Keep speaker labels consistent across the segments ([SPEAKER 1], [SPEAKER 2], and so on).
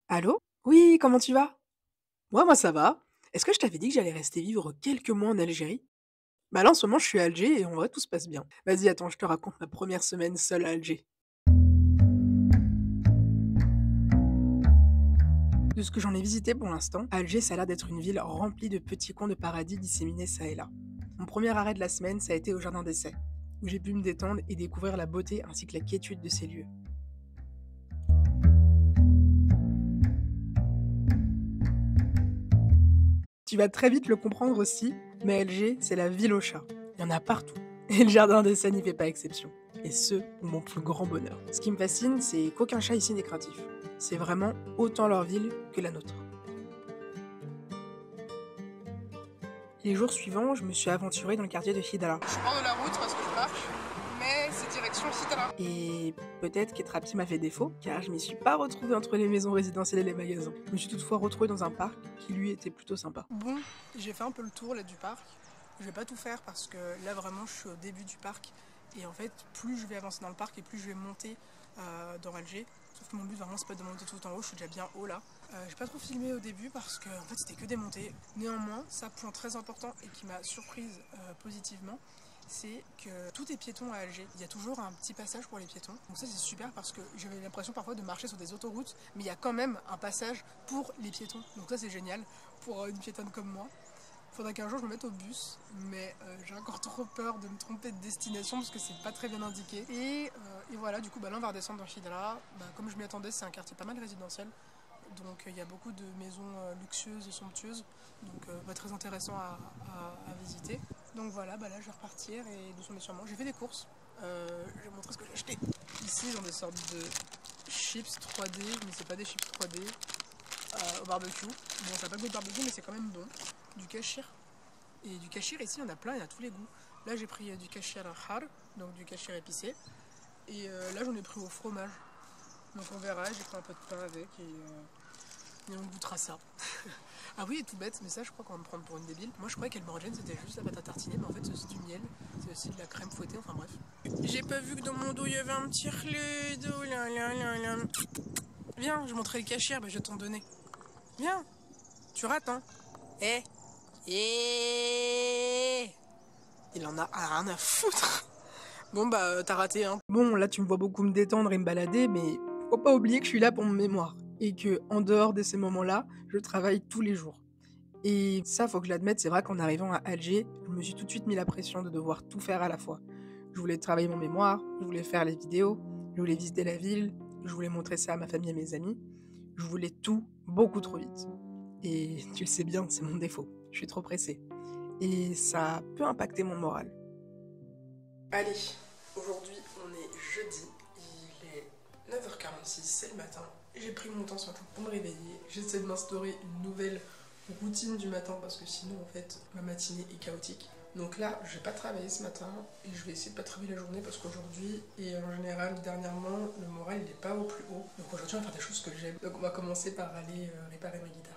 [SPEAKER 1] Allô? Oui, comment tu vas? Moi ça va. Est-ce que je t'avais dit que j'allais rester vivre quelques mois en Algérie? Bah là, en ce moment, je suis à Alger et en vrai, tout se passe bien. Vas-y, attends, je te raconte ma première semaine seule à Alger. De ce que j'en ai visité pour l'instant, Alger, ça a l'air d'être une ville remplie de petits coins de paradis disséminés ça et là. Mon premier arrêt de la semaine, ça a été au jardin d'essai, où j'ai pu me détendre et découvrir la beauté ainsi que la quiétude de ces lieux. Tu vas très vite le comprendre aussi, mais Alger, c'est la ville aux chats. Il y en a partout. Et le jardin d'essai n'y fait pas exception. Et ce, pour mon plus grand bonheur. Ce qui me fascine, c'est qu'aucun chat ici n'est craintif. C'est vraiment autant leur ville que la nôtre. Les jours suivants, je me suis aventurée dans le quartier de Hidara.
[SPEAKER 2] Je prends de la route parce que je marche, mais c'est direction Hidra.
[SPEAKER 1] Et peut-être qu'Etrapi m'a fait défaut, car je m'y suis pas retrouvée entre les maisons résidentielles et les magasins. Je me suis toutefois retrouvée dans un parc qui lui était plutôt sympa.
[SPEAKER 2] Bon, j'ai fait un peu le tour là du parc. Je vais pas tout faire parce que là vraiment je suis au début du parc. Et en fait, plus je vais avancer dans le parc et plus je vais monter dans Alger. Sauf que mon but vraiment c'est pas de monter tout en haut, je suis déjà bien haut là. J'ai pas trop filmé au début parce que en fait c'était que des montées. Néanmoins, ça point très important et qui m'a surprise positivement, c'est que tout est piéton à Alger. Il y a toujours un petit passage pour les piétons. Donc ça c'est super parce que j'avais l'impression parfois de marcher sur des autoroutes, mais il y a quand même un passage pour les piétons. Donc ça c'est génial pour une piétonne comme moi. Faudrait qu'un jour je me mette au bus, mais j'ai encore trop peur de me tromper de destination parce que c'est pas très bien indiqué. Et voilà, du coup là on va redescendre dans Hidra. Comme je m'y attendais, c'est un quartier pas mal résidentiel. Donc il y a beaucoup de maisons luxueuses et somptueuses, donc très intéressant à visiter. Donc voilà, là je vais repartir et doucement mais sûrement. J'ai fait des courses, je vais vous montrer ce que j'ai acheté. Ici ils ont des sortes de chips 3D, mais c'est pas des chips 3D au barbecue. Bon, ça n'a pas de goût de barbecue, mais c'est quand même bon. Du kachir. Et du kachir ici, il y en a plein, il y en a tous les goûts. Là j'ai pris du kachir al-har, donc du kachir épicé. Et là j'en ai pris au fromage. Donc on verra, j'ai pris un peu de pain avec et on goûtera ça. Ah oui, tout bête, mais ça je crois qu'on va me prendre pour une débile. Moi je croyais qu'Elmorgen c'était juste la pâte à tartiner, mais en fait c'est aussi du miel, c'est aussi de la crème fouettée, enfin bref. J'ai pas vu que dans mon dos il y avait un petit relais d'eau là là là là. Viens, je montrerai le cachir, je vais t'en donner. Viens, tu rates hein. Eh, eh. Il en a rien à foutre. Bon t'as raté hein.
[SPEAKER 1] Bon, là tu me vois beaucoup me détendre et me balader, mais faut pas oublier que je suis là pour mon mémoire. Et que, en dehors de ces moments-là, je travaille tous les jours. Et ça, faut que je l'admette, c'est vrai qu'en arrivant à Alger, je me suis tout de suite mis la pression de devoir tout faire à la fois. Je voulais travailler mon mémoire, je voulais faire les vidéos, je voulais visiter la ville, je voulais montrer ça à ma famille et mes amis. Je voulais tout beaucoup trop vite. Et tu le sais bien, c'est mon défaut. Je suis trop pressée. Et ça peut impacter mon moral.
[SPEAKER 2] Allez, aujourd'hui on est jeudi, il est 9h46, c'est le matin. J'ai pris mon temps ce matin pour me réveiller. J'essaie de m'instaurer une nouvelle routine du matin parce que sinon en fait ma matinée est chaotique. Donc là je vais pas travailler ce matin et je vais essayer de pas travailler la journée parce qu'aujourd'hui et en général dernièrement le moral il est pas au plus haut. Donc aujourd'hui on va faire des choses que j'aime. Donc on va commencer par aller réparer ma guitare.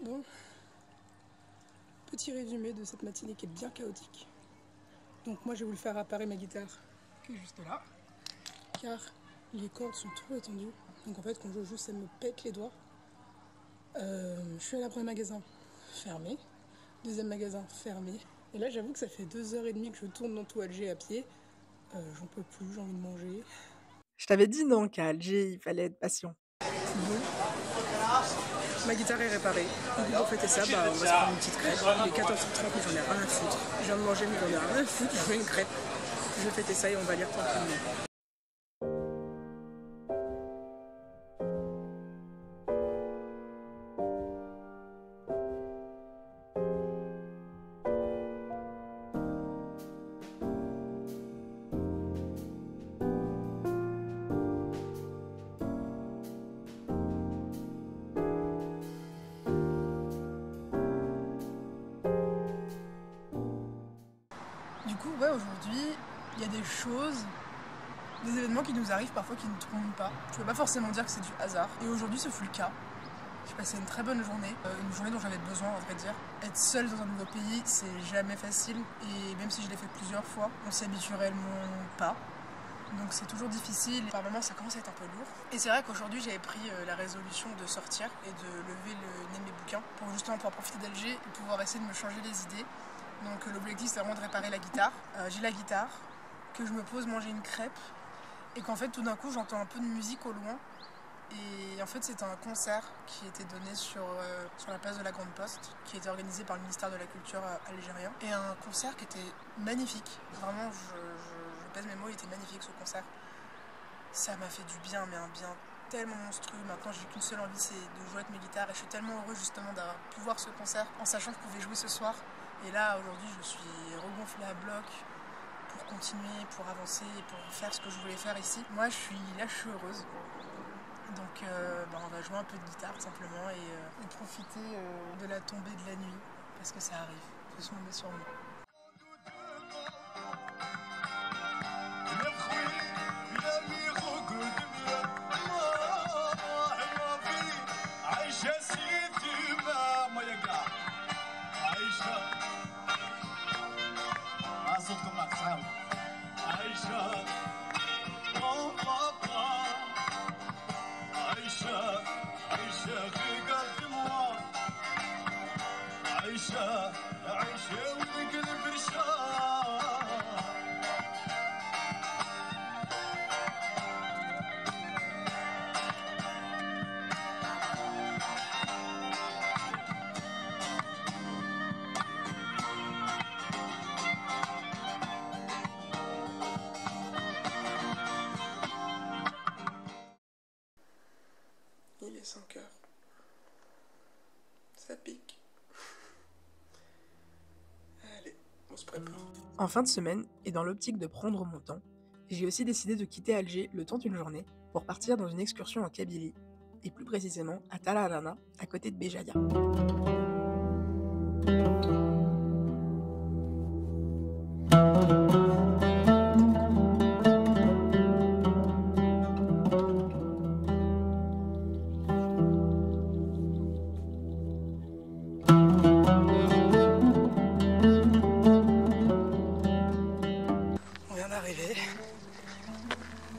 [SPEAKER 2] Bon, petit résumé de cette matinée qui est bien chaotique. Donc moi j'ai voulu faire réparer ma guitare qui est juste là, car les cordes sont trop étendues. Donc en fait quand je joue ça me pète les doigts. Je suis allée après un magasin fermé, deuxième magasin fermé. Et là j'avoue que ça fait 2h30 que je tourne dans tout Alger à pied. J'en peux plus, j'ai envie de manger.
[SPEAKER 1] Je t'avais dit non qu'à Alger, il fallait être patient.
[SPEAKER 2] Bon, ma guitare est réparée. Donc pour fêter ça, on va se prendre une petite crêpe. Il est 14h30 mais j'en ai rien à foutre. Je viens de manger mais j'en ai rien à foutre, je veux une crêpe. Je vais fêter ça et on va lire tranquillement. Du coup, ouais, aujourd'hui, il y a des choses Des événements qui nous arrivent parfois qui ne trompent pas. Je peux pas forcément dire que c'est du hasard. Et aujourd'hui ce fut le cas. J'ai passé une très bonne journée, une journée dont j'avais besoin à vrai dire. Être seule dans un nouveau pays, c'est jamais facile. Et même si je l'ai fait plusieurs fois, on s'y habitue réellement pas. Donc c'est toujours difficile, par moments ça commence à être un peu lourd. Et c'est vrai qu'aujourd'hui j'avais pris la résolution de sortir et de lever le nez de mes bouquins pour justement pouvoir profiter d'Alger et pouvoir essayer de me changer les idées. Donc l'objectif c'est vraiment de réparer la guitare. J'ai la guitare, que je me pose manger une crêpe et qu'en fait tout d'un coup j'entends un peu de musique au loin. Et en fait c'était un concert qui était donné sur la place de la Grande Poste, qui était organisé par le ministère de la Culture algérien. Et un concert qui était magnifique, vraiment je pèse mes mots, il était magnifique ce concert. Ça m'a fait du bien, mais un bien tellement monstrueux. Maintenant j'ai qu'une seule envie, c'est de jouer avec mes guitares. Et je suis tellement heureux justement d'avoir pu voir ce concert en sachant que je pouvais jouer ce soir. Et là aujourd'hui je suis regonflée à bloc pour continuer, pour avancer, pour faire ce que je voulais faire ici. Moi je suis heureuse. Donc on va jouer un peu de guitare simplement et profiter de la tombée de la nuit parce que ça arrive, doucement mais sûrement. Il est 5 heures. Ça pique. Allez, on se prépare. En fin de semaine, et dans l'optique de prendre mon temps, j'ai aussi décidé de quitter Alger le temps d'une journée pour partir dans une excursion en Kabylie, et plus précisément à Talarana, à côté de Béjaïa.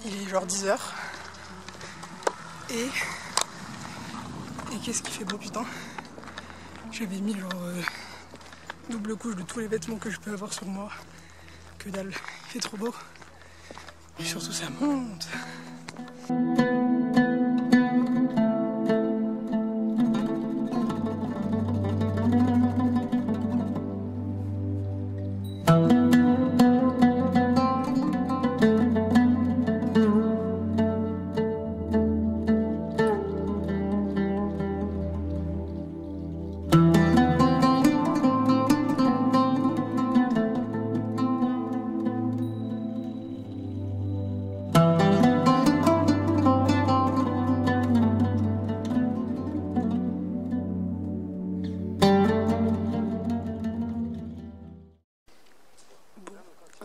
[SPEAKER 2] Il est genre 10h et qu'est-ce qui fait beau putain. J'avais mis genre double couche de tous les vêtements que je peux avoir sur moi. Que dalle, il fait trop beau. Et surtout ça monte.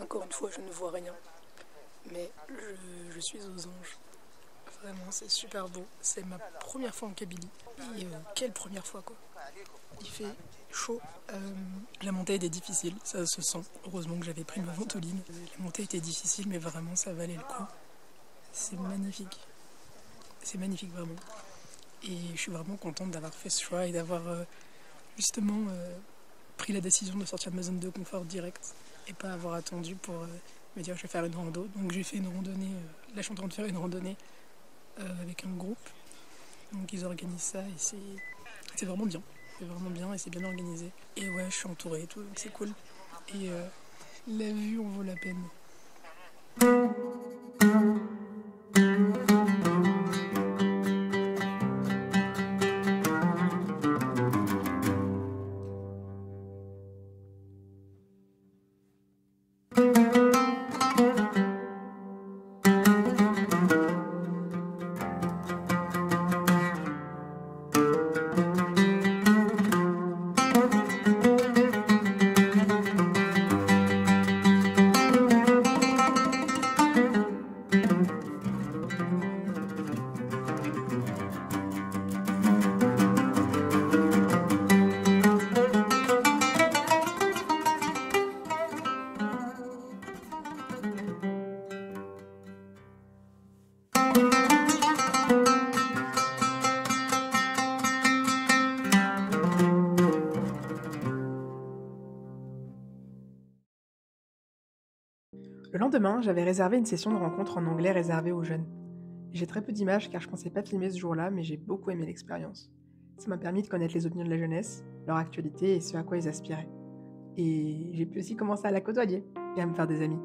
[SPEAKER 2] Encore une fois, je ne vois rien, mais je suis aux anges. Vraiment, c'est super beau. C'est ma première fois en Kabylie. Et quelle première fois, quoi. Il fait chaud. La montée était difficile, ça se sent. Heureusement que j'avais pris ma ventoline. La montée était difficile, mais vraiment, ça valait le coup. C'est magnifique. C'est magnifique, vraiment. Et je suis vraiment contente d'avoir fait ce choix et d'avoir justement pris la décision de sortir de ma zone de confort direct. Et pas avoir attendu pour me dire je vais faire une rando. Donc j'ai fait une randonnée, là je suis en train de faire une randonnée avec un groupe. Donc ils organisent ça et c'est vraiment bien. C'est vraiment bien et c'est bien organisé. Et ouais, je suis entourée et tout, donc c'est cool. Et la vue en vaut la peine.
[SPEAKER 1] Le lendemain, j'avais réservé une session de rencontre en anglais réservée aux jeunes. J'ai très peu d'images car je pensais pas filmer ce jour-là, mais j'ai beaucoup aimé l'expérience. Ça m'a permis de connaître les opinions de la jeunesse, leur actualité et ce à quoi ils aspiraient. Et j'ai pu aussi commencer à la côtoyer et à me faire des amis.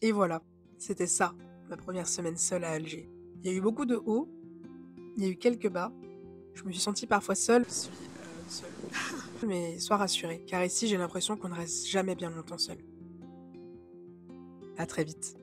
[SPEAKER 1] Et voilà, c'était ça, ma première semaine seule à Alger. Il y a eu beaucoup de hauts, il y a eu quelques bas. Je me suis sentie parfois seule, seule, mais sois rassurée, car ici j'ai l'impression qu'on ne reste jamais bien longtemps seul. À très vite.